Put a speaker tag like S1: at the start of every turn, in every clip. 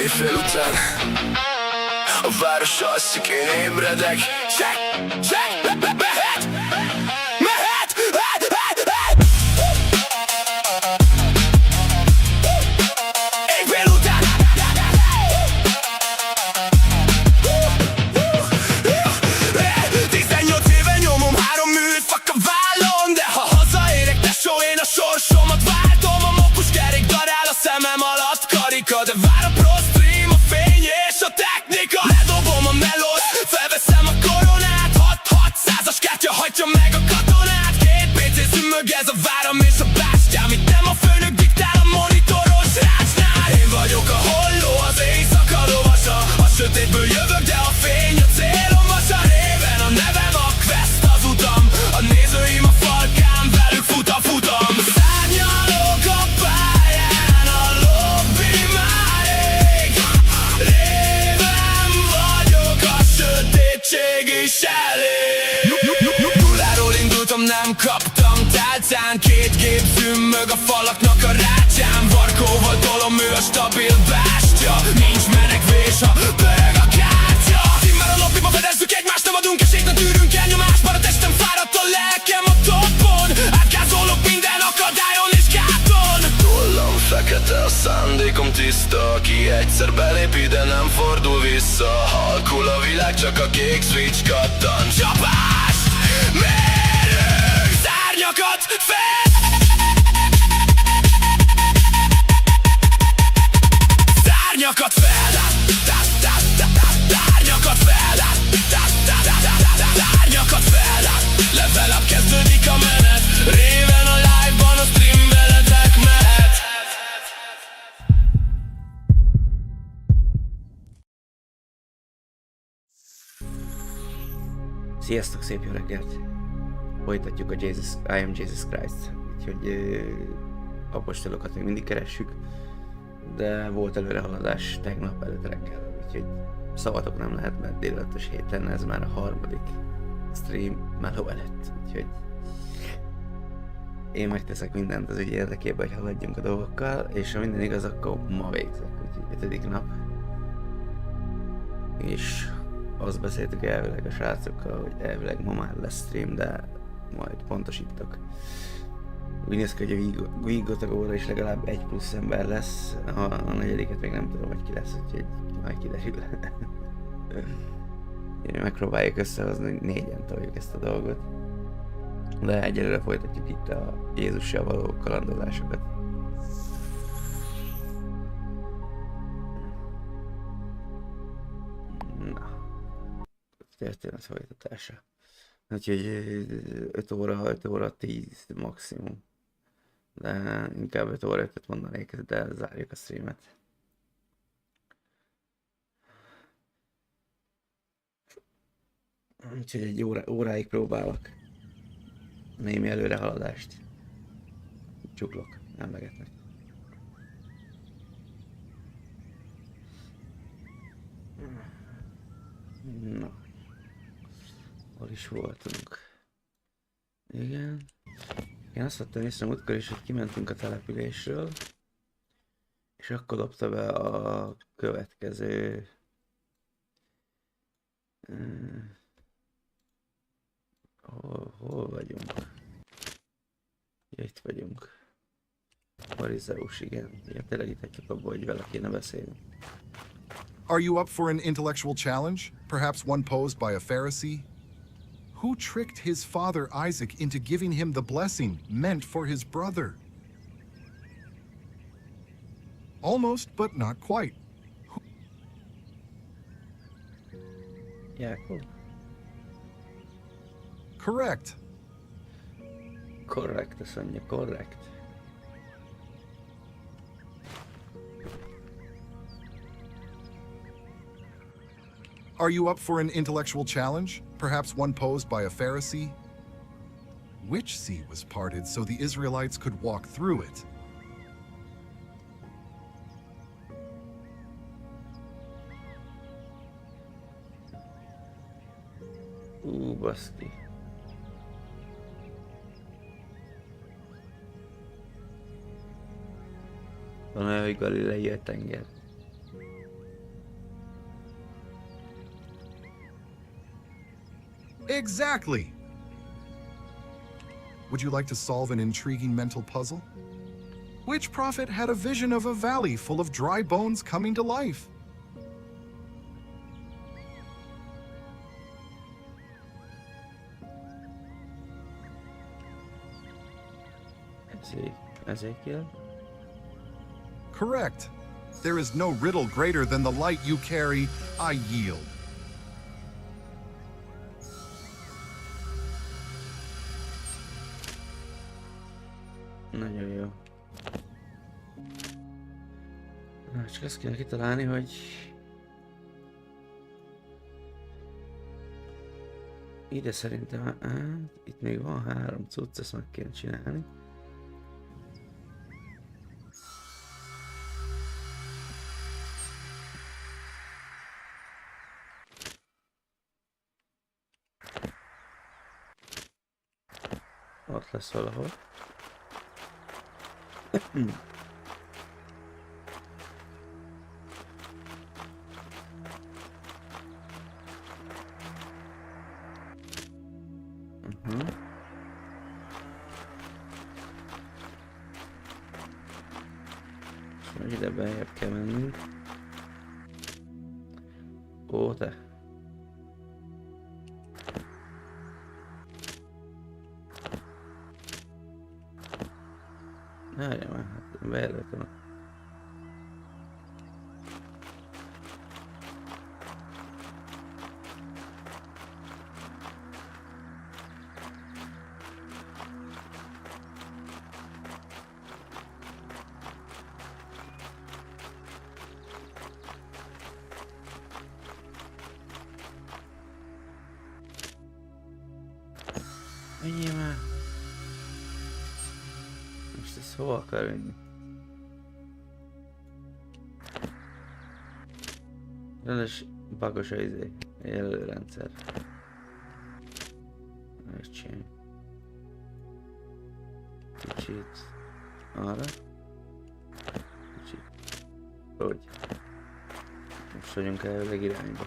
S1: Éjfél után a város alszik, én ébredek. Mehet! Éjfél után 18 éve nyomom 3 műfak a vállon, de ha hazaérek, tesó, én a sorsomat váltom. A mokkus kerék darál a szemem alatt, karika, de vár a pro stream, a fény és a technika. Ledobom a melót, felveszem a koronát, 6-600-as kártya hajtja meg a katonát. 2 PC zümmög, ez a váram és a bástyám, itt nem a főnök diktál a monitoros rácsnál. Én vagyok a holló, az éjszaka lovasa, a sötétből jövök, de a fény a célom. Vas a réven, a nevem a quest az utam, a nézőim a falkán, velük fut a futam. Szárnyalok a pályán, a lobby már ég, réven vagyok, a sötétség is elég. Nulláról indultam, nem kaptam tálcán, 2 gép zümmög a falaknak a rácsán. Varkóval tolom, ő a stabil bástya, nincs menekvés, ha pörög a kártya. Már a lobbyba fedezzük egymást, nem adunk esélyt, ne tűrünk el nyomást. Már a testem fáradt, a lelkem a toppon, átgázolok minden akadályon és gáton. Tollam fekete, a szándékom tiszta, aki egyszer belép ide, nem fordul vissza. Halkul a világ, csak a kék switch kattan. Csapás! Mérünk! Szárnyakat fel! Szárnyakat fel! Szárnyakat fel! Szárnyakat fel! Level up, kezdődik a menet, réven a live-ban, a stream veletek mehet.
S2: Sziasztok, szép jó reggelt! Folytatjuk a I am Jesus Christ. Úgyhogy apostolokat még mindig keressük, de volt előrehaladás tegnap előtt reggel, úgyhogy szavatok nem lehet, mert délelőttes héten ez már a 3. stream meló előtt, úgyhogy én megteszek mindent az ügy érdekében, hogy haladjunk a dolgokkal, és ha minden igaz, akkor ma végzek, úgyhogy 5. nap. És azt beszéltük elvileg a srácokkal, hogy elvileg ma már lesz stream, de majd pontosítok. Úgy néz ki, hogy a vígotagóra is legalább 1 plusz ember lesz, a 4. még nem tudom, hogy ki lesz, úgyhogy majd kiderül. Megpróbáljuk összehozni, hogy 4-en toljuk ezt a dolgot. De egyelőre folytatjuk itt a Jézussal való kalandozásokat. Na, történet folytatása. Úgyhogy 5 óra 10 maximum. De inkább 5 óra 5-öt mondanék, de zárjuk a streamet. Úgyhogy egy óráig próbálok némi előrehaladást. Csuklok, emlegetnek. Na, hol is voltunk? Igen. Én azt vettem észre múltkor is, hogy kimentünk a településről, és akkor dobta be a következő... Hol vagyunk? Ja, itt vagyunk. Farizeus, igen. Igen, tényleg itt hagyjuk abból, hogy vele kéne beszélni.
S3: Are you up for an intellectual challenge? Perhaps one posed by a Pharisee? Who tricked his father Isaac into giving him the blessing meant for his brother? Almost, but not quite.
S2: Játék.
S3: Correct.
S2: Korrekt, azt mondja, korrekt.
S3: Are you up for an intellectual challenge? Perhaps one posed by a Pharisee? Which sea was parted so the Israelites could walk through it?
S2: Baszti. Van olyan, hogy Galilei a tenger.
S3: Exactly! Would you like to solve an intriguing mental puzzle? Which prophet had a vision of a valley full of dry bones coming to life?
S2: Ezekiel?
S3: Correct. There is no riddle greater than the light you carry. I yield.
S2: Nagyon jó. Na, csak azt kéne kitalálni, hogy... Ide szerintem... itt még van 3 cucc, ezt meg kéne csinálni. Ott lesz valahol. És ide beljebb kell mennünk. Ó, te! Várjál már, hát bejelöltem. Menjél már! Most ez hova akar vinni? Rendes bagos a jelölőrendszer. Megcsináljuk. Kicsit arra. Kicsit. Hogy? Most vagyunk elvileg irányba.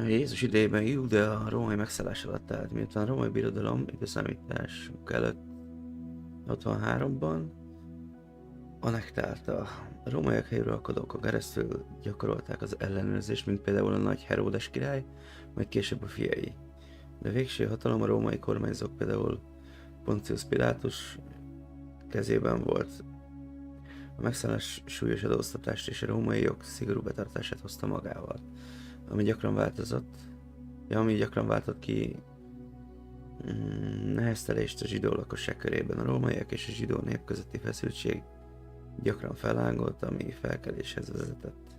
S2: Jézus idejében Júdea a római megszállás alatt állt, miután a római birodalom időszámításunk előtt 63-ban annektálta. A rómaiak helyuralkodókon keresztül gyakorolták az ellenőrzést, mint például a nagy Heródes király, majd később a fiai. De végső hatalom a római kormányzók, például Pontius Pilátus kezében volt. A megszállás súlyos adóztatást és a római jog szigorú betartását hozta magával, ami gyakran váltott ki neheztelést a zsidó lakosság körében. A rómaiak és a zsidó nép közötti feszültség gyakran felángolt, ami felkeléshez vezetett.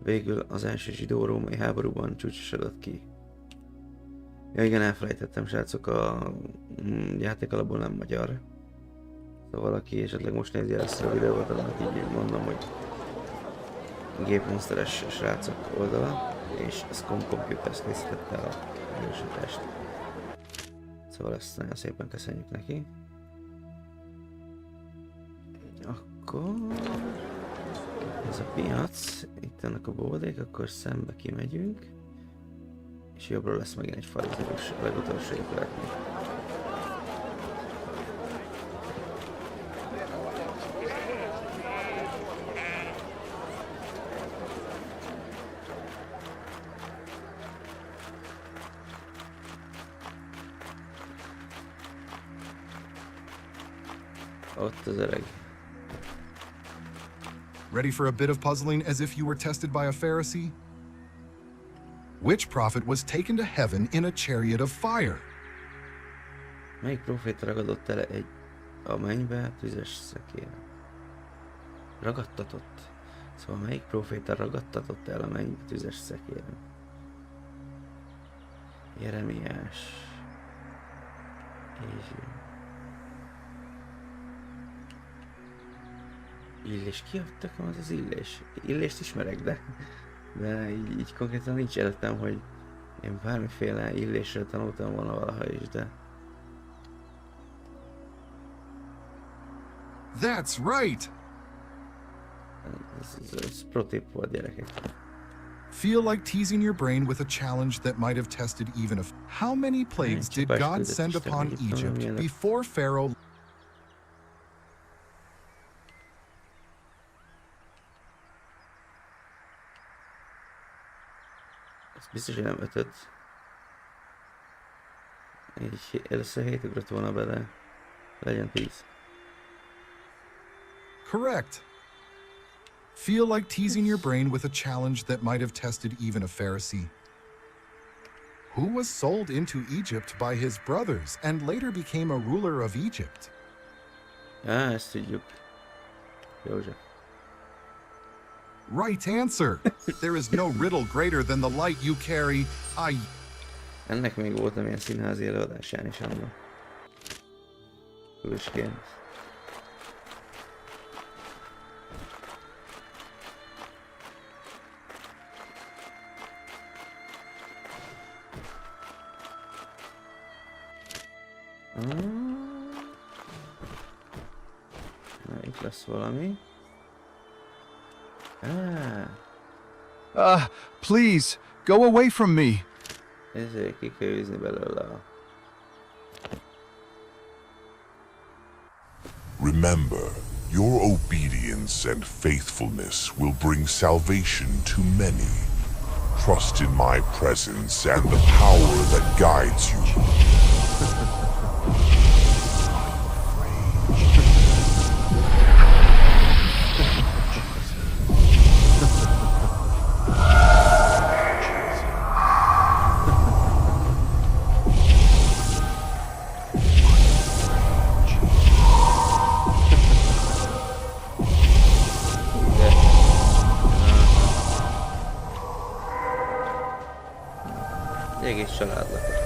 S2: Végül az első zsidó-római háborúban csúcsosodott ki. Ja igen, elfelejtettem, srácok, a játék alapból nem magyar. Szóval valaki esetleg most nézi ezt a videót, annak így mondom, hogy gépmonsteres srácok oldala, és a Scum Computers készítette a videósítást. Szóval ezt nagyon szépen köszönjük neki. Akkor ez a piac, itt ennek a bódék, akkor szembe kimegyünk, és jobbról lesz megint egy farizerus, a legutolsó épületnél. Ott az öreg.
S3: Ready for a bit of puzzling as if you were tested by a Pharisee? Which prophet was taken to heaven in a chariot of fire?
S2: Melyik proféta ragadott el a mennybe tüzes szekéren? Ragadtatott. Szóval melyik proféta ragadtatott el a mennybe tüzes szekéren? Jeremiás. Illés, ki adtak az Illés? Illést ismerek, de így konkrétan nincs előttem, hogy én bármiféle Illésről tanultam volna valaha is, de...
S3: That's right!
S2: Ez pro tip volt, gyerekek.
S3: Feel like teasing your brain with a challenge that might have tested even if... How many plagues did God send upon Egypt before Pharaoh...
S2: Ez biztos, hogy nem 5-öt. Így először 7 ugrott volna be, de legyen 10.
S3: Correct. Feel like teasing your brain with a challenge that might have tested even a Pharisee. Who was sold into Egypt by his brothers and later became a ruler of Egypt?
S2: Ezt tudjuk. József.
S3: Right answer. There is no riddle greater than the light you carry.
S2: Ennek még voltam ilyen színházi előadásán is annak. Hősként. Na, itt lesz valami.
S4: Please, go away from me.
S2: Ezért ki kell űzni belőle a...
S5: Remember, your obedience and faithfulness will bring salvation to many. Trust in my presence and the power that guides you.
S2: Egész család lakott.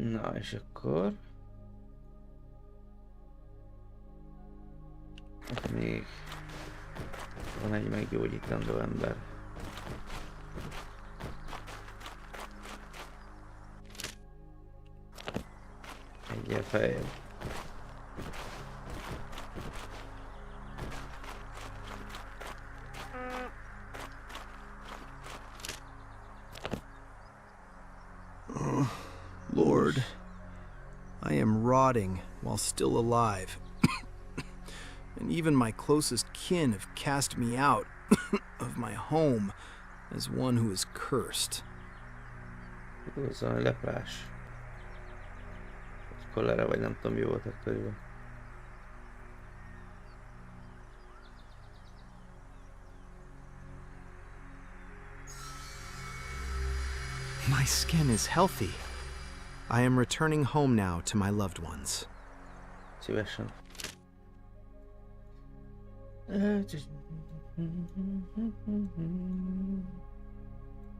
S2: Na, és akkor... Még... Van egy meggyógyítandó ember. Egyel feljebb.
S4: Lord, I am rotting while still alive, and even my closest kin have cast me out of my home as one who is cursed.
S2: Ez a leprás. kolera, vagy nem tudom mi volt akkoriban.
S4: My skin is healthy. I am returning home now to my loved ones.
S2: Szívesen.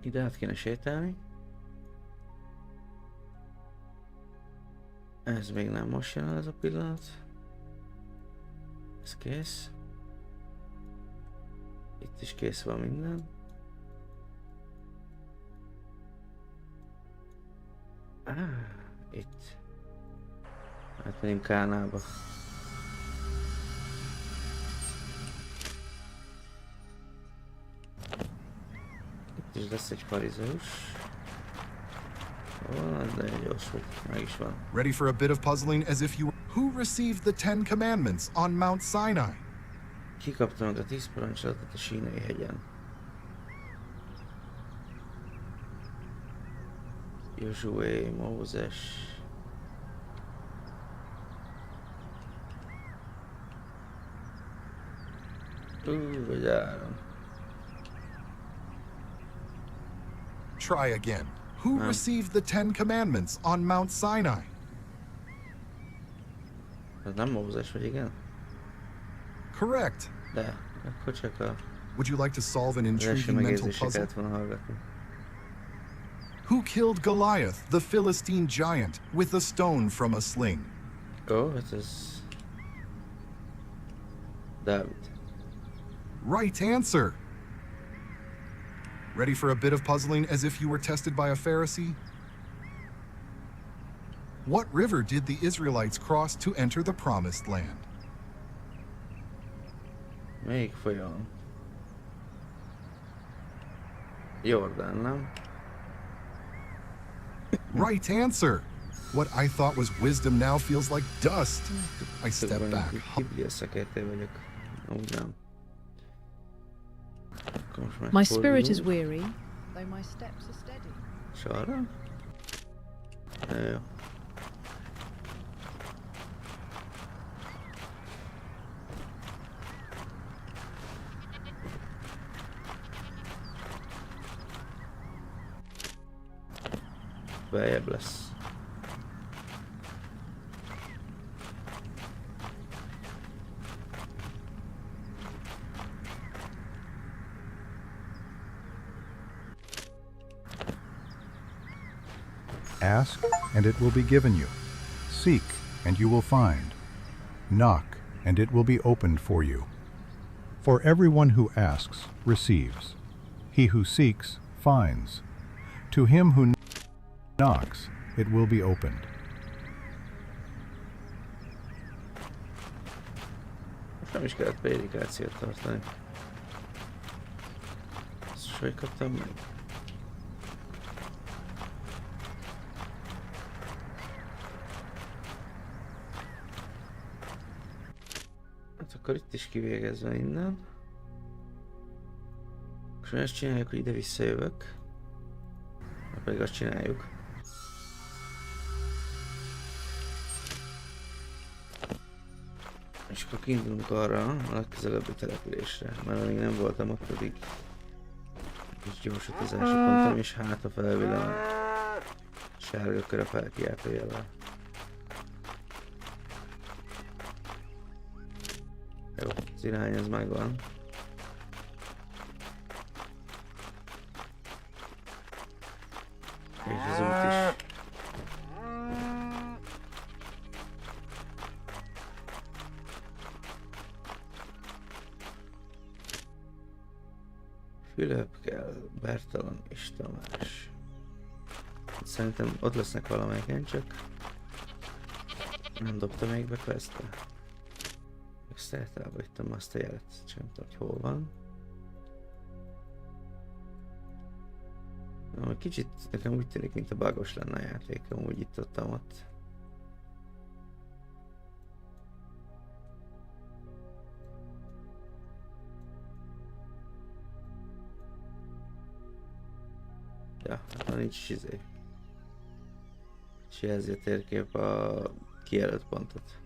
S2: Ide át kéne sétálni. Ez még nem most jön ez a pillanat. Ez kész. Itt is kész van minden. Itt. Hát megyünk Kánába. Itt is lesz egy farizeus. De gyors, hogy meg is van.
S3: Ready for a bit of puzzling as if you were... Who received the 10 Commandments on Mount Sinai?
S2: Ki kapta meg a 10 parancsolatot a Sínai hegyen? Józsué, Mózes. Vagy Áron.
S3: Try again. Who received the 10 Commandments on Mount Sinai?
S2: Ez nem Mózes, vagy igen?
S3: Correct.
S2: De, akkor csak a...
S3: Would you like to solve an
S2: az első
S3: intriguing mental
S2: megérzésre
S3: puzzle?
S2: kellett volna hallgatni.
S3: Who killed Goliath, the Philistine giant, with a stone from a sling?
S2: Ó, hát ez... Dávid.
S3: Right answer. Ready for a bit of puzzling as if you were tested by a Pharisee? What river did the Israelites cross to enter the promised land?
S2: Melyik folyam? Jordán, nem?
S3: Right answer. What I thought was wisdom now feels like dust. I step back.
S2: Biblia szekértő vagyok. Úgy nem. Akkor most
S6: My spirit is
S2: megfordulunk.
S6: weary, though my steps are steady.
S2: Sarra? Jó. Beljebb lesz.
S7: Ask, and it will be given you. Seek, and you will find. Knock, and it will be opened for you. For everyone who asks receives. He who seeks finds. To him who knocks, it will be opened.
S2: Most nem is kellett prédikációt tartani. Ezt hogy kaptam meg? Hát akkor itt is kivégezve innen. És ezt csináljuk, hogy ide visszajövök. Vagy pedig azt csináljuk. És akkor kiindulunk arra a legközelebbi településre, mert amíg nem voltam ott, pedig kis gyors utazási pontom, és hát a felvillan sárga kör a felkiáltójellel. Jó, az irány ez megvan. És az út is. Fülöp kell, Bertalan és Tamás. Szerintem ott lesznek valamelyiken, csak nem dobta még be questre. Ezt elhagytam azt a jelet, csak nem tudom, hogy hol van. Na, kicsit nekem úgy tűnik, mint a bugos lenne a játék, amúgy itt ott. Ja, hát nincs is izé. És jelzi a térkép a kijelölt pontot.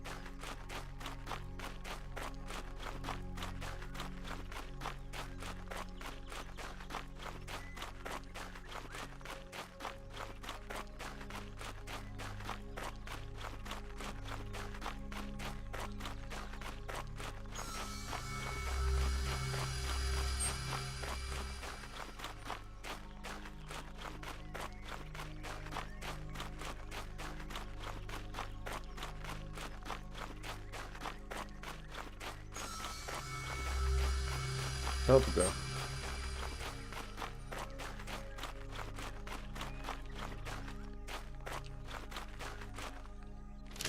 S2: Top go.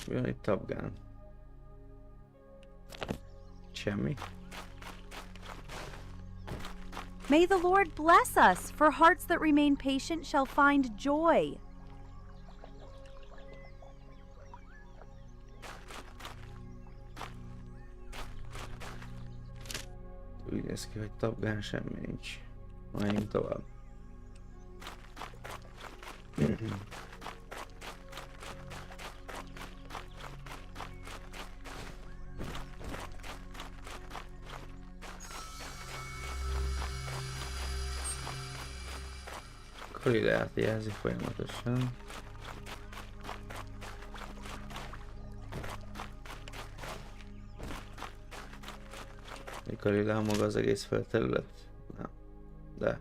S2: Mi van itt Top Gun? Semmi.
S8: May the Lord bless us, for hearts that remain patient shall find joy.
S2: Úgy néz ki, hogy Top Gun semmi nincs. Menjünk tovább. Kollégát jelzi folyamatosan. Galilea maga az egész földterület? Nem. De.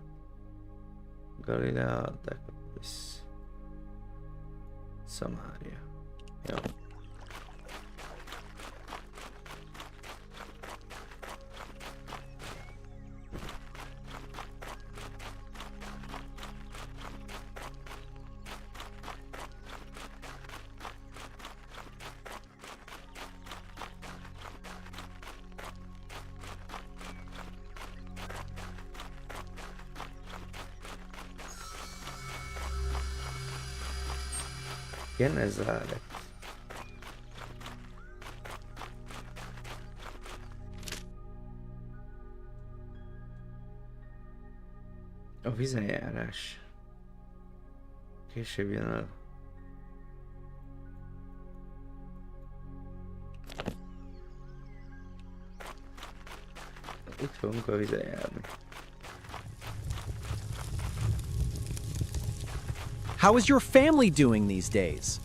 S2: Galilea, Decapolis. Szamária. Jó. Igen, ez lett. A vizenjárás. Később jön el. Itt fogunk a vizen járni.
S9: How is your family doing these days?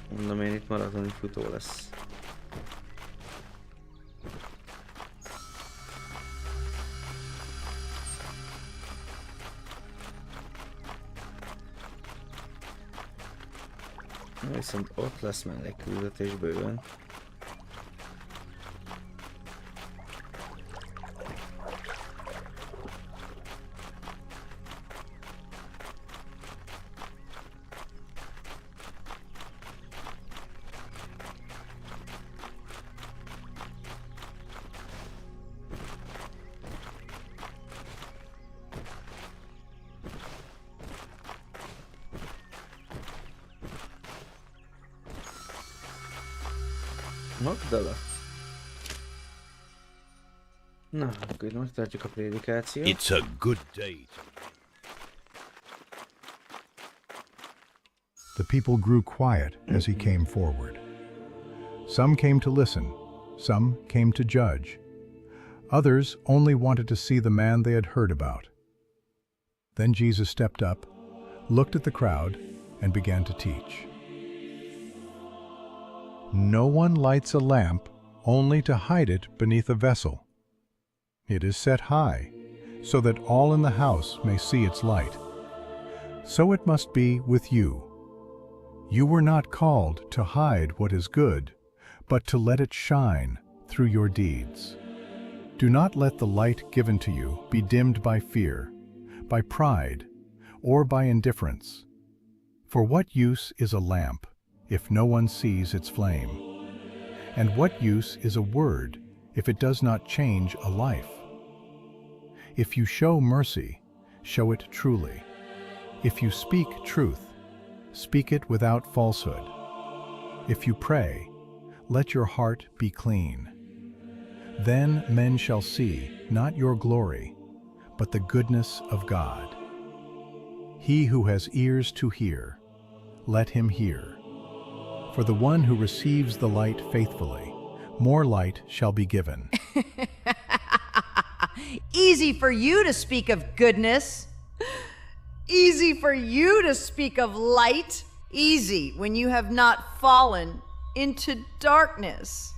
S2: Mondom, én itt maratoni futó lesz. Viszont ott lesz mellékküldetés bőven. Magdala. Na, akkor itt megtartjuk a prédikációt.
S10: It's a good day.
S7: The people grew quiet as he came forward. Some came to listen, some came to judge. Others only wanted to see the man they had heard about. Then Jesus stepped up, looked at the crowd, and began to teach. No one lights a lamp only to hide it beneath a vessel. It is set high, so that all in the house may see its light. So it must be with you. You were not called to hide what is good, but to let it shine through your deeds. Do not let the light given to you be dimmed by fear, by pride, or by indifference. For what use is a lamp if no one sees its flame? And what use is a word if it does not change a life? If you show mercy, show it truly. If you speak truth, speak it without falsehood. If you pray, let your heart be clean. Then men shall see not your glory, but the goodness of God. He who has ears to hear, let him hear. For the one who receives the light faithfully, more light shall be given.
S6: Easy for you to speak of goodness. Easy for you to speak of light. Easy when you have not fallen into darkness.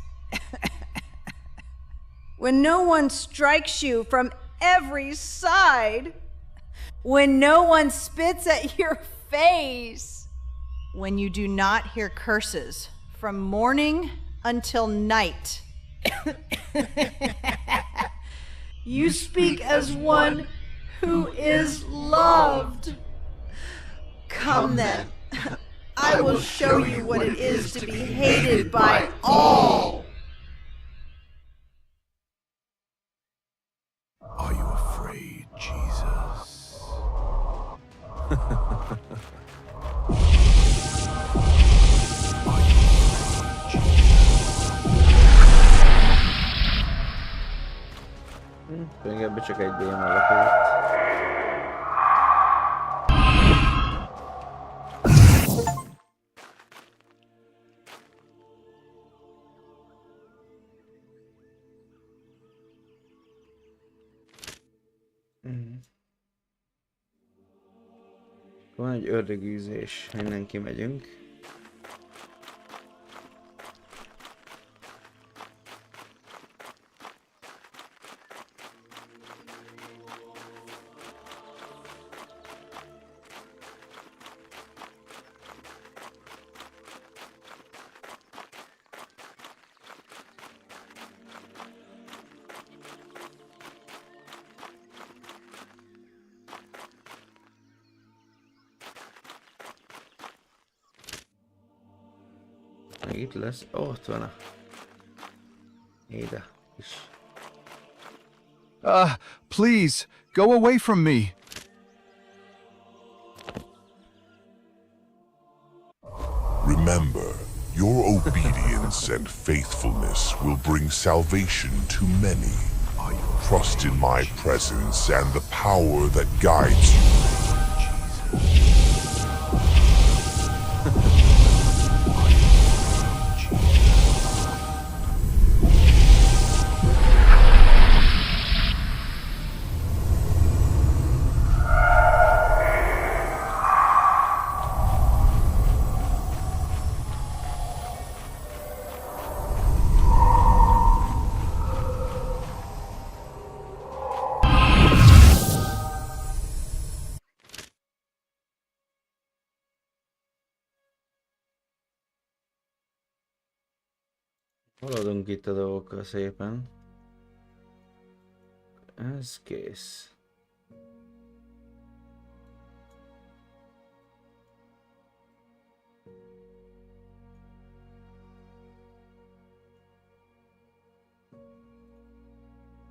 S6: When no one strikes you from every side. When no one spits at your face. When you do not hear curses from morning until night. You speak as one who is loved. Come then, I will show you what it is to be hated by all.
S7: Are you afraid, Jesus?
S2: Tulajdonképpen csak egy DM alakult. Van egy ördögűzés, innen kimegyünk. Meg itt lesz, ott van a éde is.
S10: Please, go away from me.
S5: Remember, your obedience and faithfulness will bring salvation to many. Trust in my presence and the power that guides you.
S2: Haladunk itt a dolgokkal szépen. Ez kész.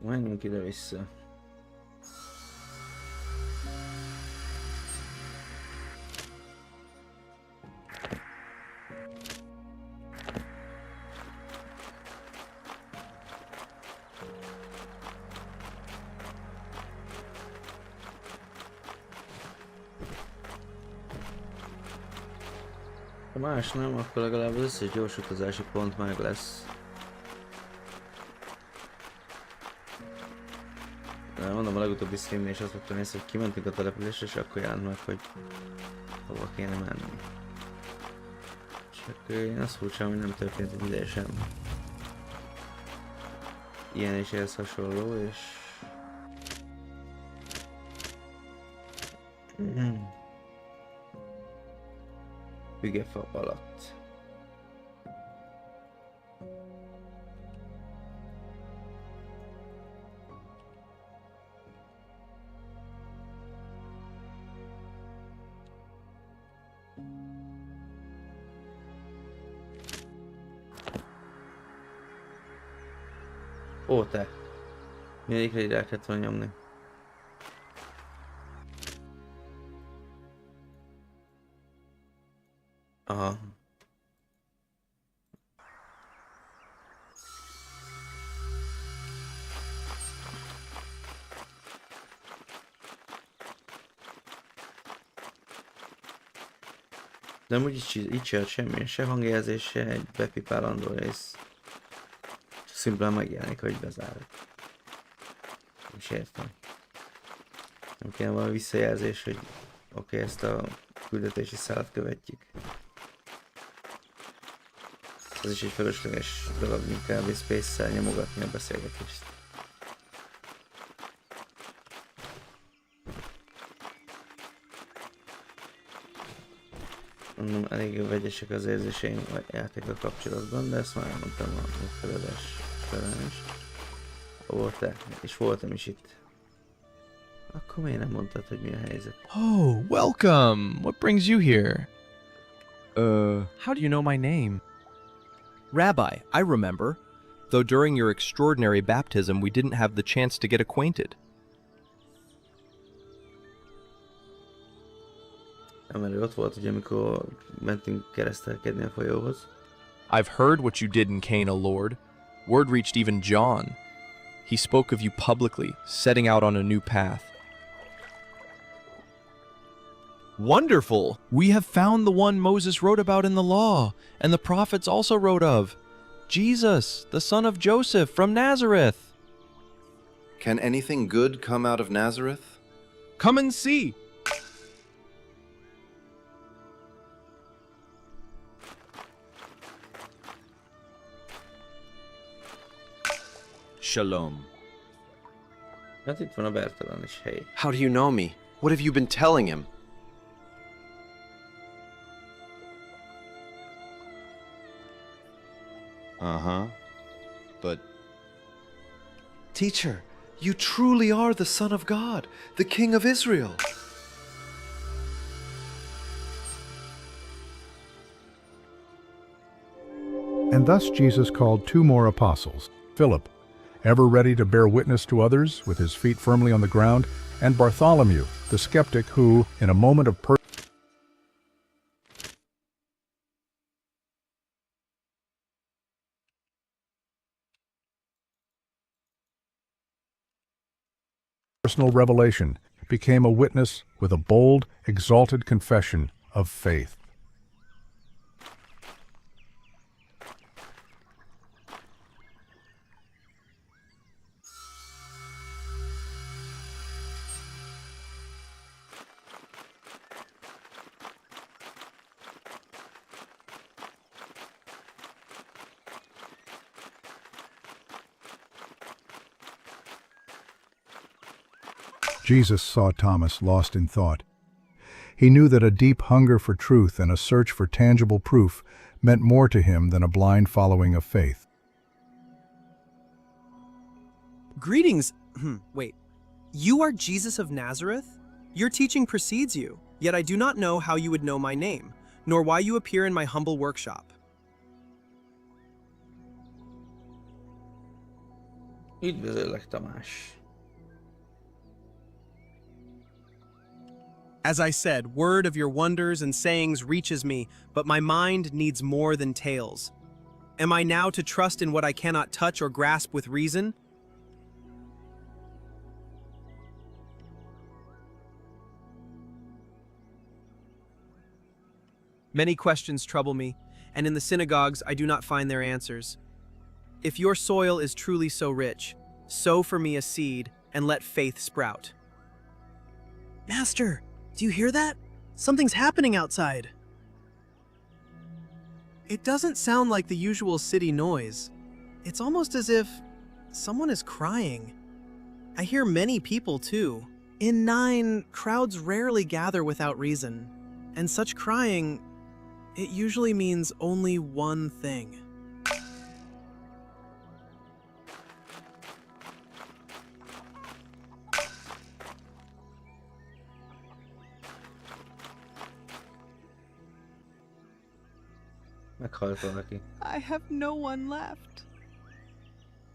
S2: Menjünk ide-vissza. Ha más nem, akkor legalább az összes gyors utazási pont meg lesz. De mondom, a legutóbbi streamnél is azt vettem észre, hogy kimentünk a településre, és akkor jelent meg, hogy hova kéne menni. Csak én azt furcsálom, hogy nem történt egy ide sem. Ilyen és ehhez hasonló, és... Fügefa alatt. Ó, te! Mindegyikre ide kellett volna nyomni. Aha. De amúgy így csinált semmi, se hangjelzés, se egy bepipálandó rész. Csak szimplán megjelenik, hogy bezárod. Nem is értem. Nem kell valami visszajelzés, hogy oké, ezt a küldetési szálat követjük. Ez is egy fölösleges dolog, mint kb. Space-szel nyomogatni a beszélgetést. Mondom, elég vegyesek az érzéseim a játékkal kapcsolatban, de ezt már elmondtam a feladás során is. Volt-e? És voltam is itt. Akkor miért nem mondtad, hogy mi a helyzet?
S9: Oh, welcome! What brings you here? How do you know my name? Rabbi, I remember. Though during your extraordinary baptism we didn't have the chance to get acquainted.
S2: Mert ott volt, ugye, amikor mentünk keresztelkedni a folyóhoz.
S9: I've heard what you did in Cana, Lord. Word reached even John. He spoke of you publicly, setting out on a new path. Wonderful! We have found the one Moses wrote about in the law, and the prophets also wrote of. Jesus, the son of Joseph from Nazareth.
S11: Can anything good come out of Nazareth?
S9: Come and see.
S11: Shalom.
S2: Hát itt van a Bertalan is, hey.
S11: How do you know me? What have you been telling him? But... Teacher, you truly are the Son of God, the King of Israel.
S7: And thus Jesus called 2 more apostles, Philip, ever ready to bear witness to others with his feet firmly on the ground, and Bartholomew, the skeptic who, in a moment of personal revelation, became a witness with a bold, exalted confession of faith. Jesus saw Thomas lost in thought. He knew that a deep hunger for truth and a search for tangible proof meant more to him than a blind following of faith.
S12: Greetings. Wait. You are Jesus of Nazareth? Your teaching precedes you, yet I do not know how you would know my name, nor why you appear in my humble workshop.
S2: Üdvözöllek, Tamás.
S12: As I said, word of your wonders and sayings reaches me, but my mind needs more than tales. Am I now to trust in what I cannot touch or grasp with reason? Many questions trouble me, and in the synagogues I do not find their answers. If your soil is truly so rich, sow for me a seed and let faith sprout. Master! Do you hear that? Something's happening outside. It doesn't sound like the usual city noise. It's almost as if someone is crying. I hear many people too. In 9, crowds rarely gather without reason. And such crying, it usually means only one thing.
S2: Meghalt valaki.
S6: I have no one left.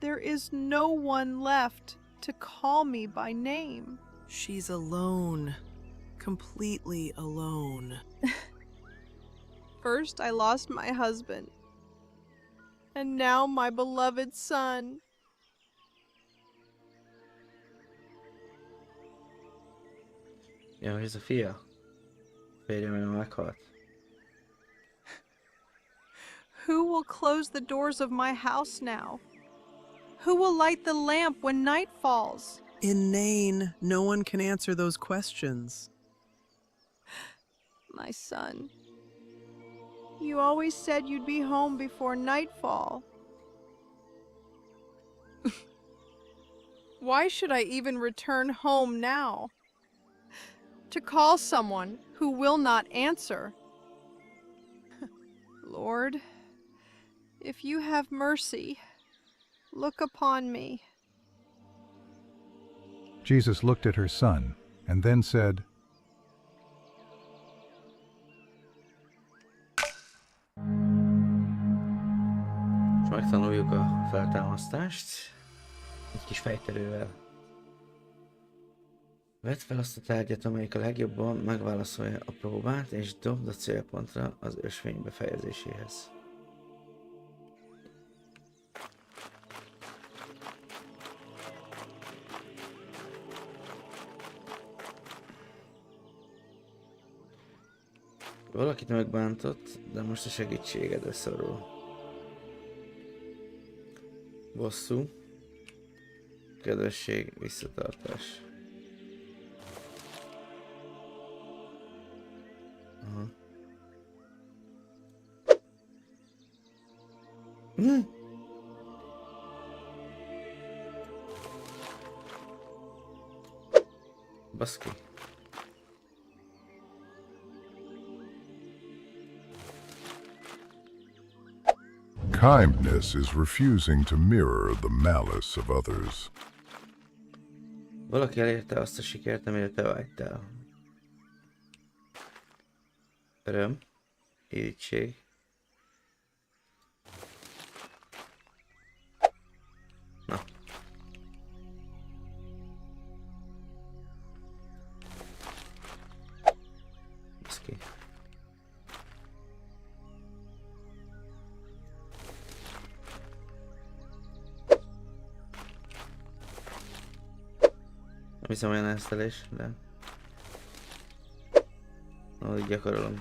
S6: There is no one left to call me by name.
S12: She's alone. Completely alone.
S6: First I lost my husband. And now my beloved son.
S2: Ja, ez a fia. Férjem meghalt.
S6: Who will close the doors of my house now? Who will light the lamp when night falls?
S12: Inane. No one can answer those questions.
S6: My son, you always said you'd be home before nightfall. Why should I even return home now? To call someone who will not answer? Lord, if you have mercy, look upon me.
S7: Jesus looked at her son and then said,
S2: És megtanuljuk a feltámasztást egy kis fejterővel. Vedd fel azt a tárgyat, amelyik a legjobban megválaszolja a próbát, és dobd a célpontra az ösvény befejezéséhez. Valakit megbántott, de most a segítségedre szorul. Bosszú, kedvesség, visszatartás. Aha. Baszki.
S5: Kindness is refusing to mirror the malice of others.
S2: Valaki elérte azt a sikert, amire te vágytál. Öröm, irítség. Na. Baszki. Nem hiszem olyan esztelés, de... Ahogy gyakorolunk.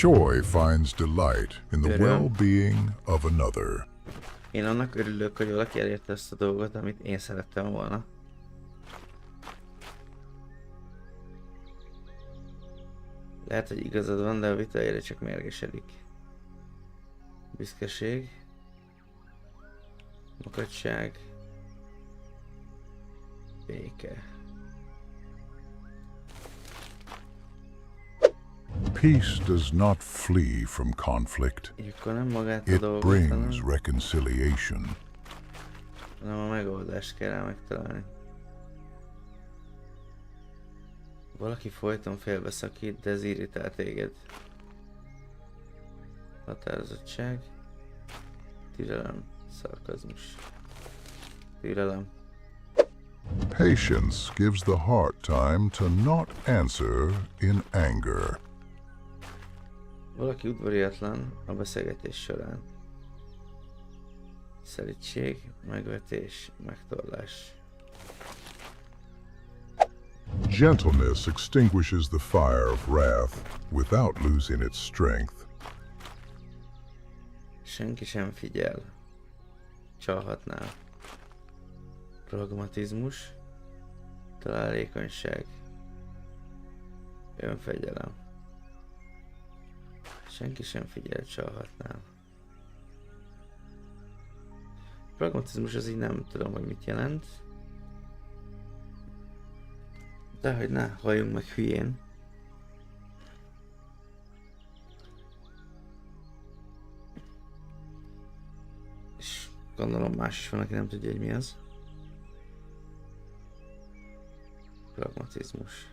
S5: Joy finds delight in the well-being of another.
S2: Én annak örülök, hogy valaki elérte ezt a dolgot, amit én szerettem volna. Lehet, hogy igazad van, de a vita egyre csak mérgesedik. Büszkeség. Makacság. Béke.
S5: Peace does not flee from conflict. It brings reconciliation.
S2: Nem, a megoldást kell rá megtalálni. Valaki folyton félbeszakít, de ez irritál téged. Határozottság. Türelem. Szarkazmus. Türelem.
S5: Patience gives the heart time to not answer in anger.
S2: Valaki udvariatlan a beszélgetés során. Szelídség, megvetés, megtorlás.
S5: Gentleness extinguishes the fire of wrath without losing its strength.
S2: Senki sem figyel. Csalhatnál. Pragmatizmus. Találékonyság. Önfegyelem. Senki sem figyel, csalhatnál. Pragmatizmus az így nem tudom, hogy mit jelent. De hogy ne halljunk meg hülyén. És gondolom más is van, aki nem tudja, hogy mi az. Pragmatizmus.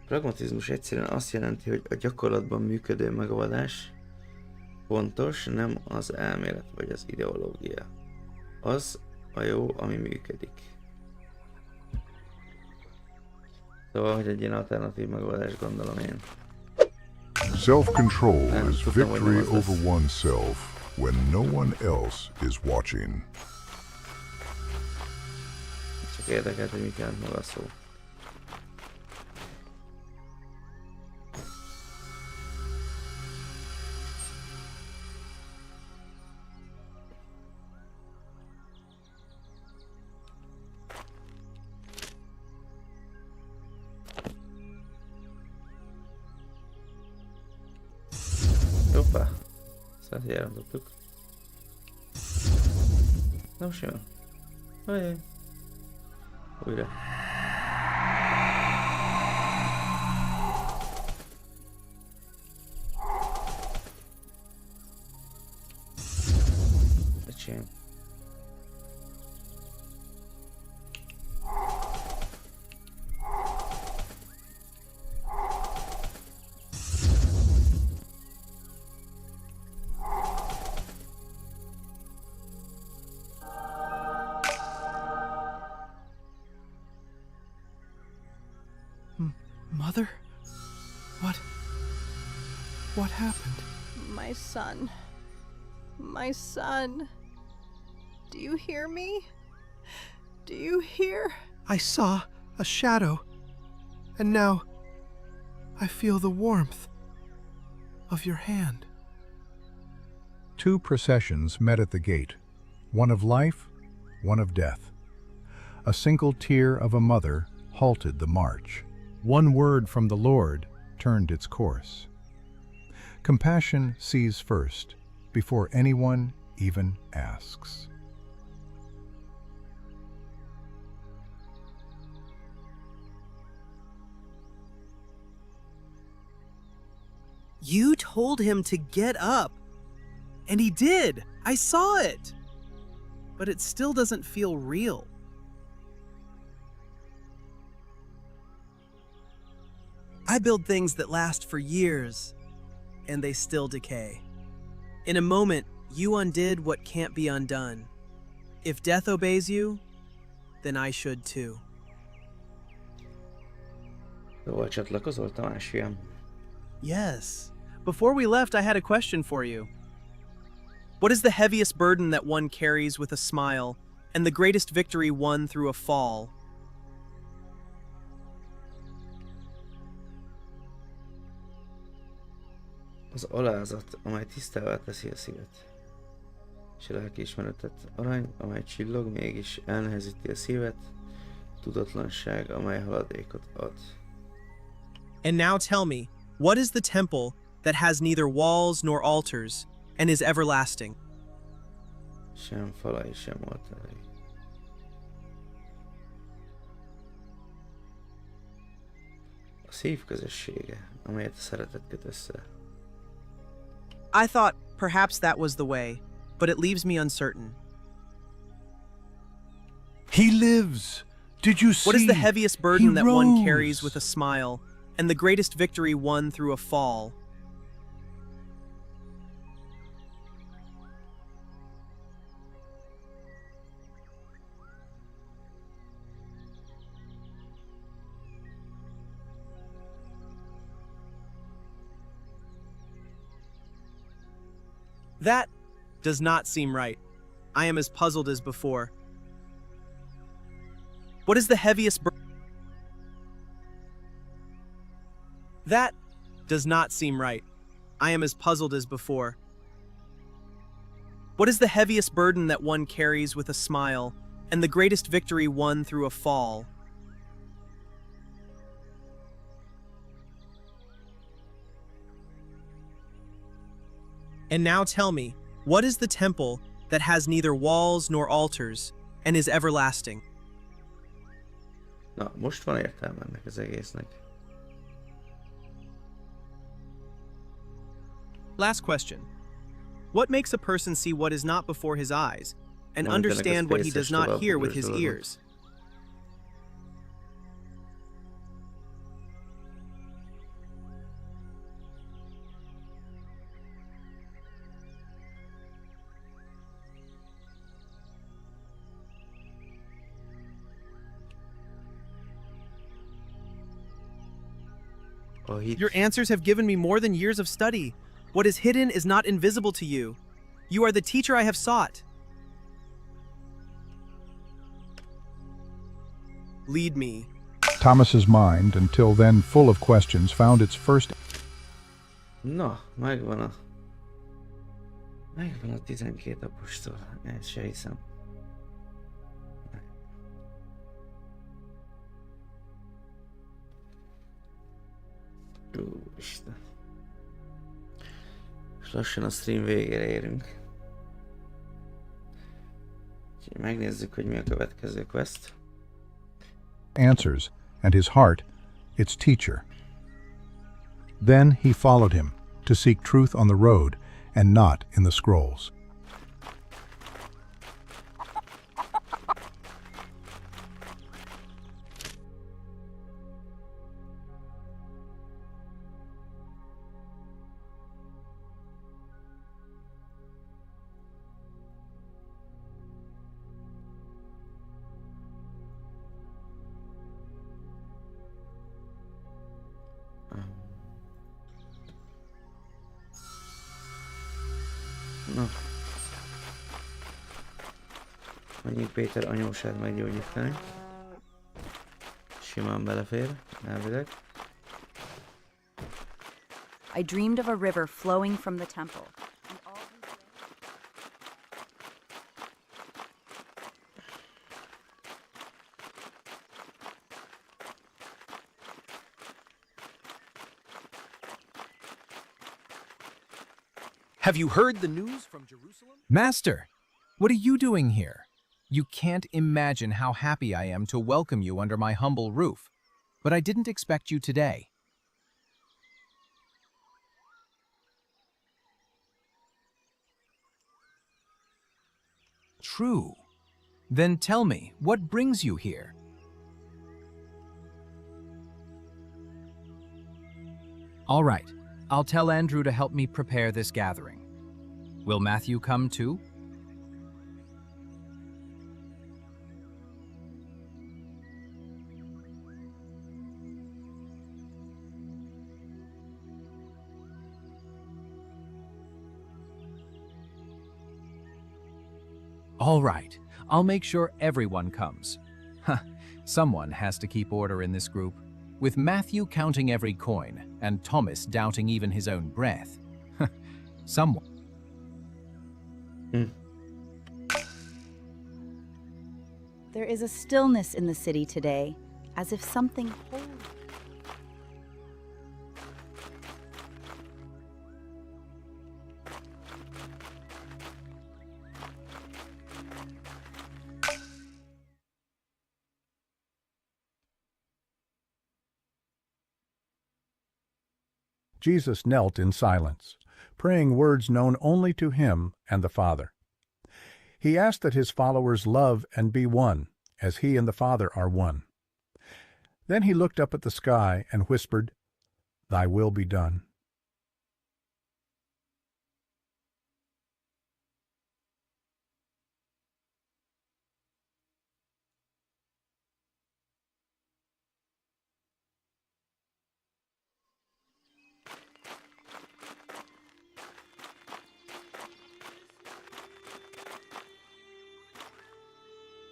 S2: Pragmatizmus egyszerűen azt jelenti, hogy a gyakorlatban működő megoldás fontos, nem az elmélet vagy az ideológia. Az a jó, ami működik. Szóval, hogy egy ilyen alternatív megoldás, gondolom én.
S5: Self-control is victory over oneself when no one else is watching.
S2: Csak érdekelt, hogy mit jelent maga a szó. Hoppá! Szóval elrontottuk. Na most jön. Ajaj. Újra. Öcsém.
S12: Mother? What happened?
S6: My son. My son. Do you hear me? Do you hear?
S12: I saw a shadow, and now I feel the warmth of your hand.
S7: 2 processions met at the gate, one of life, one of death. A single tear of a mother halted the march. One word from the Lord turned its course. Compassion sees first, before anyone even asks.
S12: You told him to get up. And he did. I saw it. But it still doesn't feel real. I build things that last for years, and they still decay. In a moment, you undid what can't be undone. If death obeys you, then I should too.
S2: Szóval csatlakozol, Tamás fiam?
S12: Yes. Before we left, I had a question for you. What is the heaviest burden that one carries with a smile, and the greatest victory won through a fall?
S2: Az alázat, amely tisztává teszi a szívet. És a lelkiismeretet arany, amely csillog, mégis elnehezíti a szívet, tudatlanság, amely haladékot ad.
S12: And now tell me, what is the temple that has neither walls nor altars, and is everlasting?
S2: Sem falai, sem oltárai. A szív közössége, amelyet a szeretet köt össze.
S12: I thought perhaps that was the way, but it leaves me uncertain.
S10: He lives. Did you see?
S12: What is the heaviest burden
S10: He
S12: that one
S10: rose.
S12: carries with a smile, and the greatest victory won through a fall? That does not seem right. I am as puzzled as before. What is the heaviest burden? That does not seem right. I am as puzzled as before. What is the heaviest burden that one carries with a smile, and the greatest victory won through a fall? And now tell me, what is the temple that has neither walls nor altars, and is everlasting?
S2: Na, most van értelme ennek az egésznek.
S12: Last question. What makes a person see what is not before his eyes and
S2: Mondanak
S12: understand what he does
S2: ezt
S12: not hear with his
S2: tovább
S12: ears?
S2: A hit.
S12: Your answers have given me more than years of study. What is hidden is not invisible to you. You are the teacher I have sought. Lead me.
S7: Thomas's mind, until then full of questions, found its first
S2: Na, megvan a 12 apostol. Ezt se hiszem. Úristen. És lassan a stream végére érünk. Úgyhogy megnézzük, hogy mi a következő quest.
S7: answers, and his heart its teacher. Then he followed him to seek truth on the road and not in the scrolls.
S2: Na. Annyi Péter anyósád meggyógyítani. Simán belefér, elvileg.
S8: I dreamed of a river flowing from the temple. And all
S13: Have you heard the news from Jerusalem?
S14: Master, what are you doing here? You can't imagine how happy I am to welcome you under my humble roof, but I didn't expect you today. True. Then tell me, what brings you here? All right, I'll tell Andrew to help me prepare this gathering. Will Matthew come too? All right, I'll make sure everyone comes. Someone has to keep order in this group, with Matthew counting every coin and Thomas doubting even his own breath. Someone.
S8: There is a stillness in the city today, as if something holy.
S7: Jesus knelt in silence, praying words known only to him and the Father. He asked that his followers love and be one, as he and the Father are one. Then he looked up at the sky and whispered, "Thy will be done."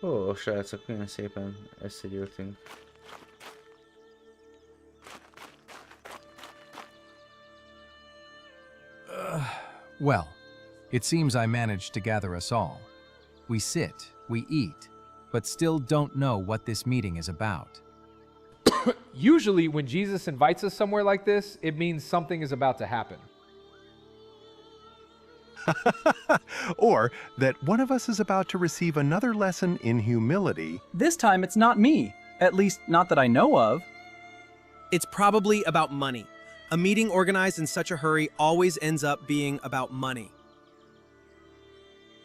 S2: Ó, srácok, milyen szépen összegyűltünk.
S14: Well, it seems I managed to gather us all. We sit, we eat, but still don't know what this meeting is about.
S15: Usually when Jesus invites us somewhere like this, it means something is about to happen.
S10: Or that one of us is about to receive another lesson in humility.
S16: This time it's not me. At least, not that I know of.
S12: It's probably about money. A meeting organized in such a hurry always ends up being about money.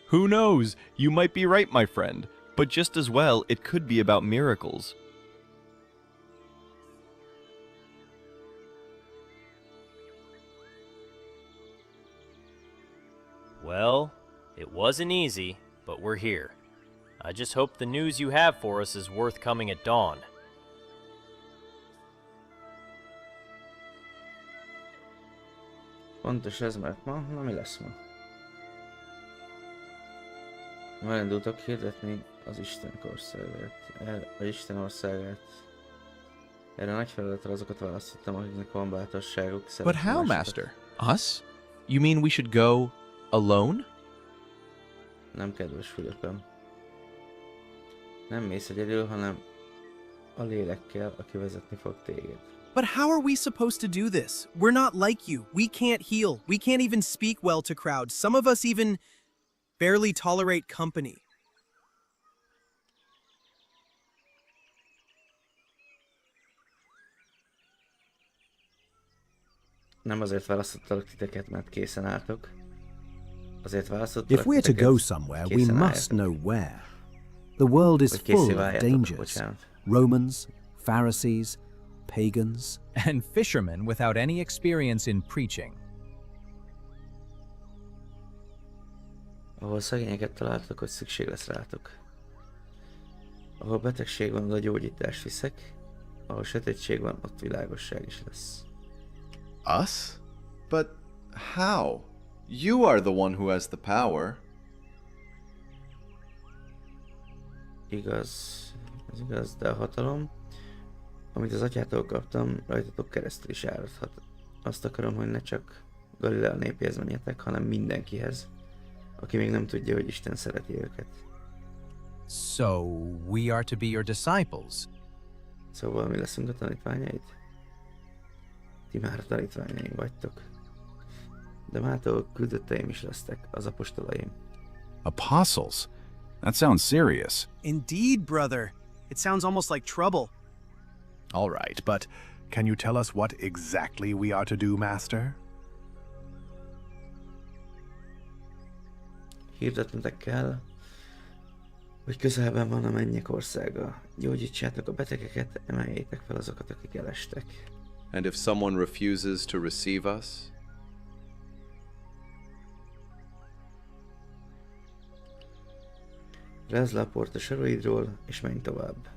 S9: Who knows? You might be right, my friend. But just as well, it could be about miracles.
S16: Well, it wasn't easy, but we're here. I just hope the news you have for us is worth coming at dawn.
S2: Pontos ez, mert ma, na mi lesz ma? Ma elindultak hirdetni az Isten országát, az Isten országát. Erre a nagy feladatra azokat választottam, akiknek van bátorságuk.
S9: But how, Master? Us? You mean we should go alone?
S2: Nem, kedves Fülöpöm. Nem mész egyedül, hanem a lélekkel, aki vezetni fog téged.
S12: But how are we supposed to do this? We're not like you. We can't heal. We can't even speak well to crowds. Some of us even barely tolerate company.
S2: Nem azért választottalak titeket, mert készen álltok. Azért választottalak
S13: If we're to go somewhere, we must know where. The world is full of dangers. Romans, Pharisees, pagans,
S14: and fishermen without any experience in preaching.
S2: Ahol szegényeket találtok, hogy szükség lesz rátok. Ahol betegség van, oda gyógyítást viszek. Ahol sötétség van, ott világosság is lesz.
S11: Us? But how? You are the one who has the power.
S2: Igaz, ez igaz, de a hatalom, amit az atyától kaptam, rajtatok keresztül is áradhat. Azt akarom, hogy ne csak Galilea népéhez menjetek, hanem mindenkihez, aki még nem tudja, hogy Isten szereti őket.
S14: So, we are to be your disciples.
S2: Szóval mi leszünk a tanítványaid? Ti már a tanítványaim vagytok. De mától küldötteim is lesztek, az apostolaim.
S17: Apostles? That sounds serious.
S12: Indeed, brother. It sounds almost like trouble.
S10: All right, but can you tell us what exactly we are to do, Master?
S2: Hirdetnetek kell, hogy közelben van a mennyek országa. Gyógyítsátok a betegeket, emeljétek fel azokat, akik elestek.
S11: And if someone refuses to receive us?
S2: Rázd le a port a soroidról, és menj tovább.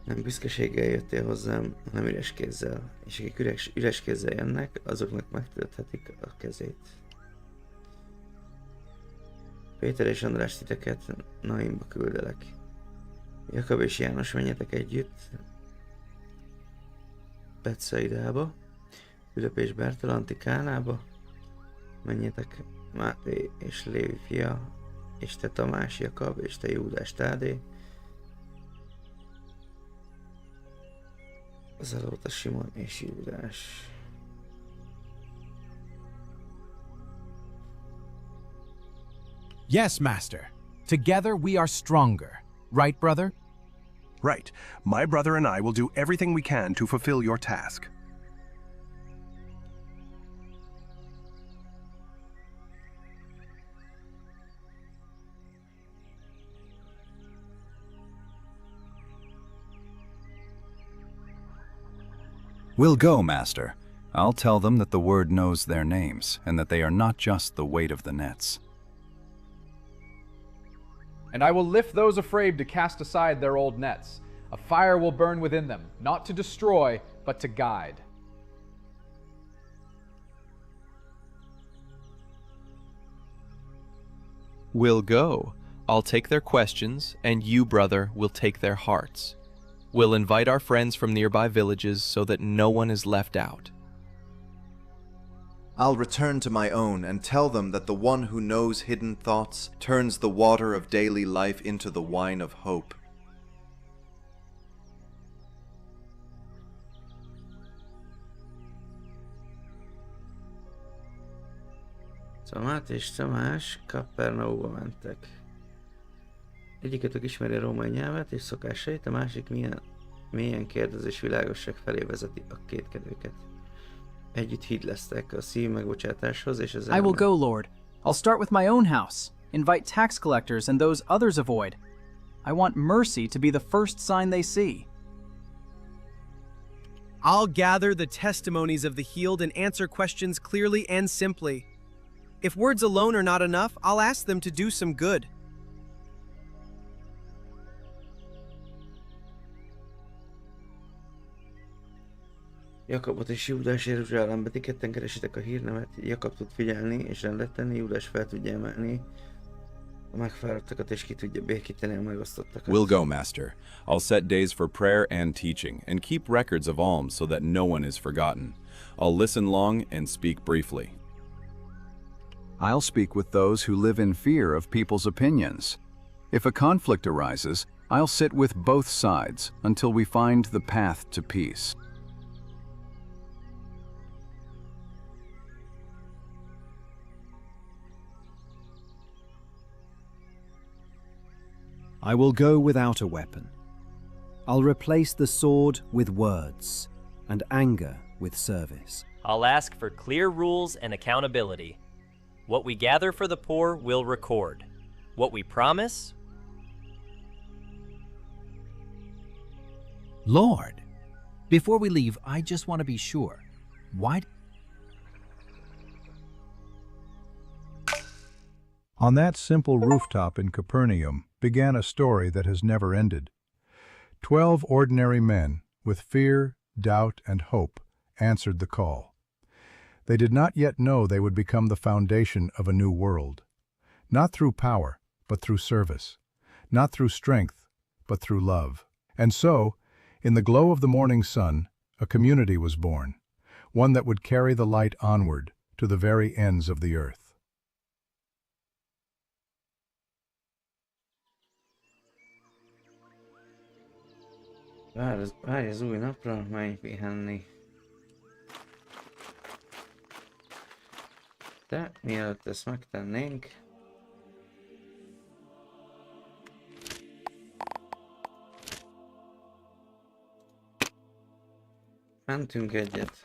S2: Nem büszkeséggel jöttél hozzám, hanem üres kézzel, és akik üres kézzel jönnek, azoknak megtölthetik a kezét. Péter és András titeket Naimba küldelek. Jakab és János menjetek együtt Betszaidába, Fülöp és Bertalanti Kánába, menjetek Máté és Lévi fia, és te Tamás, Jakab, és te Júdás Tádé, Zelóta Simon és Júdás.
S14: Yes, Master. Together we are stronger. Right, brother?
S10: Right. My brother and I will do everything we can to fulfill your task.
S17: We'll go, Master. I'll tell them that the word knows their names, and that they are not just the weight of the nets.
S15: And I will lift those afraid to cast aside their old nets. A fire will burn within them, not to destroy, but to guide.
S9: We'll go. I'll take their questions, and you, brother, will take their hearts. We'll invite our friends from nearby villages so that no one is left out.
S11: I'll return to my own and tell them that the one who knows hidden thoughts turns the water of daily life into the wine of hope.
S2: Szóval Máté és Tamás Kapernaumba mentek. Egyikőtök ismeri a római nyelvet és szokásait, a másik mélyen kérdezés világosság felé vezeti a kétkedőket. együtt híd lesztek a szív megbocsátáshoz és az
S18: I will go, Lord. I'll start with my own house. Invite tax collectors and those others avoid. I want mercy to be the first sign they see.
S12: I'll gather the testimonies of the healed and answer questions clearly and simply. If words alone are not enough, I'll ask them to do some good.
S2: Jakabot és Júdás Jeruzsálembe, ti ketten keresitek a hírnevet, Jakab tud figyelni és rendet tenni, Júdás fel tudja emelni a megfáradtakat és ki tudja békíteni a megosztottakat.
S19: We'll go, Master. I'll set days for prayer and teaching, and keep records of alms so that no one is forgotten. I'll listen long and speak briefly.
S17: I'll speak with those who live in fear of people's opinions. If a conflict arises, I'll sit with both sides until we find the path to peace.
S13: I will go without a weapon. I'll replace the sword with words, and anger with service.
S16: I'll ask for clear rules and accountability. What we gather for the poor, we'll record. What we promise?
S14: Lord, before we leave, I just want to be sure. Why?
S7: On that simple rooftop in Capernaum began a story that has never ended. 12 ordinary men, with fear, doubt, and hope, answered the call. They did not yet know they would become the foundation of a new world. Not through power, but through service. Not through strength, but through love. And so, in the glow of the morning sun, a community was born, one that would carry the light onward to the very ends of the earth.
S2: Várj az új napra, menj pihenni. De mielőtt ezt megtennénk, mentünk egyet.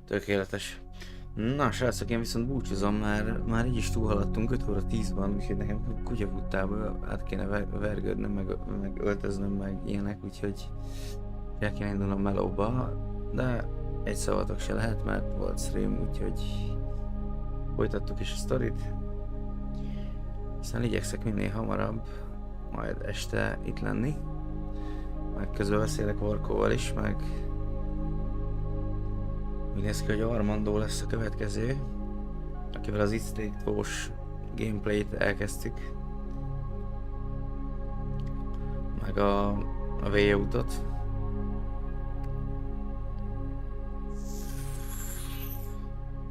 S2: Tökéletes. Na srácok, én viszont búcsúzom, már így is túlhaladtunk, 5 óra 10 van, úgyhogy nekem kutyafuttába át kéne vergődnöm, meg öltöznöm, meg ilyenek, úgyhogy el kéne indulnom melóba, de egy szavatok se lehet, mert volt stream, úgyhogy folytattuk is a sztorit. Aztán igyekszek minél hamarabb majd este itt lenni, meg közben beszélek Orkóval is, meg úgy néz ki, hogy Armandó lesz a következő, akivel az It's Take Two-s gameplayt elkezdtük. Meg a V-utat.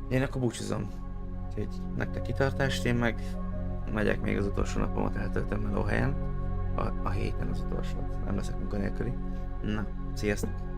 S2: Én akkor búcsúzom. Úgyhogy nektek kitartást, én meg megyek még az utolsó napomat, eltöltöm melóhelyen. A héten az utolsót, nem leszek munkanélküli. Na, sziasztok!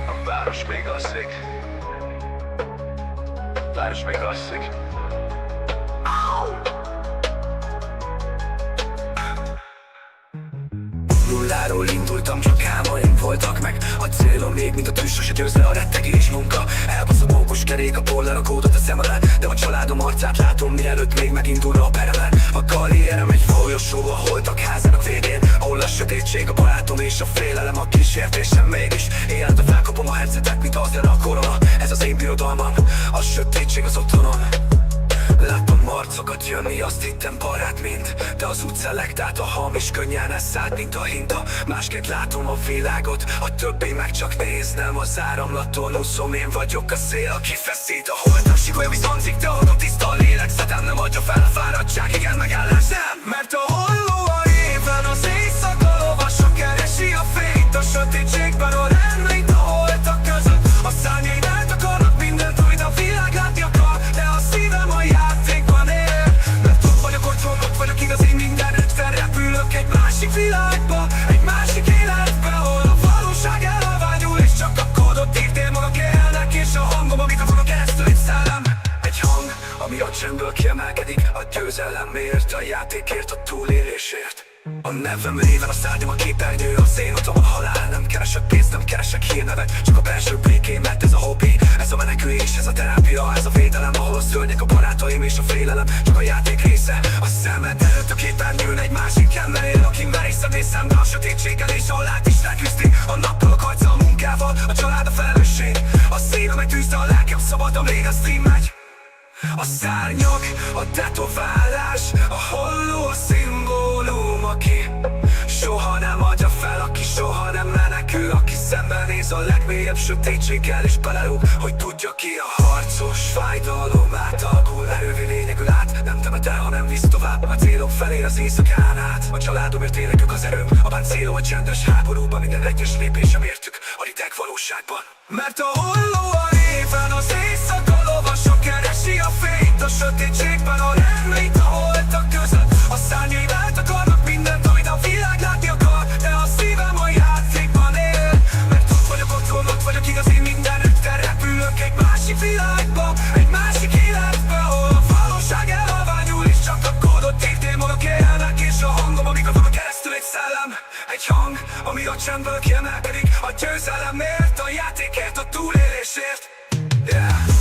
S1: A város még alszik. Város még alszik. Nulláról indultam, csak álmaim voltak meg. A célom még, mint a tűz, sose győz le a rettegés munka. Elbasz a mókus kerék, a boller a kódot a szem alá, de a családom arcát látom, mielőtt még megindul a perelen. A karrierem egy folyosó, a holtak házának végén, ahol a sötétség, a barátom és a félelem, a kísértésem mégis. Életbe felkapom a headsetet, mint az jön a korona. Ez az én birodalmam, a sötétség az otthonom. Láttam arcokat jönni, azt hittem barát mind, de az út szelektált, a hamis könnyen elszállt, mint a hinta. Másként látom a világot, a többi meg csak néz. Nem az áramlattól úszom, én vagyok a szél, aki feszít. A holtam sikolya viszonzik, de adom tiszta a lélek. Szedem nem adja fel a fáradtság, igen megállás nem. győzelemért, a játékért, a túlélésért. A nevem néven a szárnyam, a képernyő, az én utam a halál. Nem keresek pénzt, nem keresek hírnevet, csak a belső békémet. Ez a hobbi, ez a menekülés, ez a terápia, ez a védelem, ahol a szörnyek, a barátaim és a félelem. Csak a játék része, a szemed előtt a képernyőn egy másik ember él, aki merészed és szembe a sötétséggel, és a lát is leküzdi. A nappal, a karccal, a munkával, a család, a felelősség. A szívem megtűzte, a lelkem szabad, amíg a stream megy. A szárnyak, a tetoválás, a holló, a szimbólum, aki soha nem adja fel, aki soha nem menekül, aki szembenéz a legmélyebb sötétséggel és belelúg, hogy tudja ki a harcos. Fájdalom átalakul, erővé lényegül át, nem temet el, hanem visz tovább a célok felé az éjszakán át. A családomért élek, ők az erőm, a páncélom a csendes háborúban, minden egyes lépésem értük a rideg valóságban. Mert a holló a néven, az éjszaka lovasok keresi a fényt a sötétségben, a említ a holtak között. A szárnyaim eltakarnak mindent, amit a világ látni akar, de a szívem a játékban él. Mert ott vagyok otthon, ott vagyok igaz, én mindenütt repülök egy másik világba, egy másik életbe, ahol a valóság elhalványul, és csak a kódot írt démonok élnek, és a hangom a mikrofonon keresztül egy szellem, egy hang, ami a csendből kiemelkedik, a győzelemért, a játékért, a túlélésért. Yeah.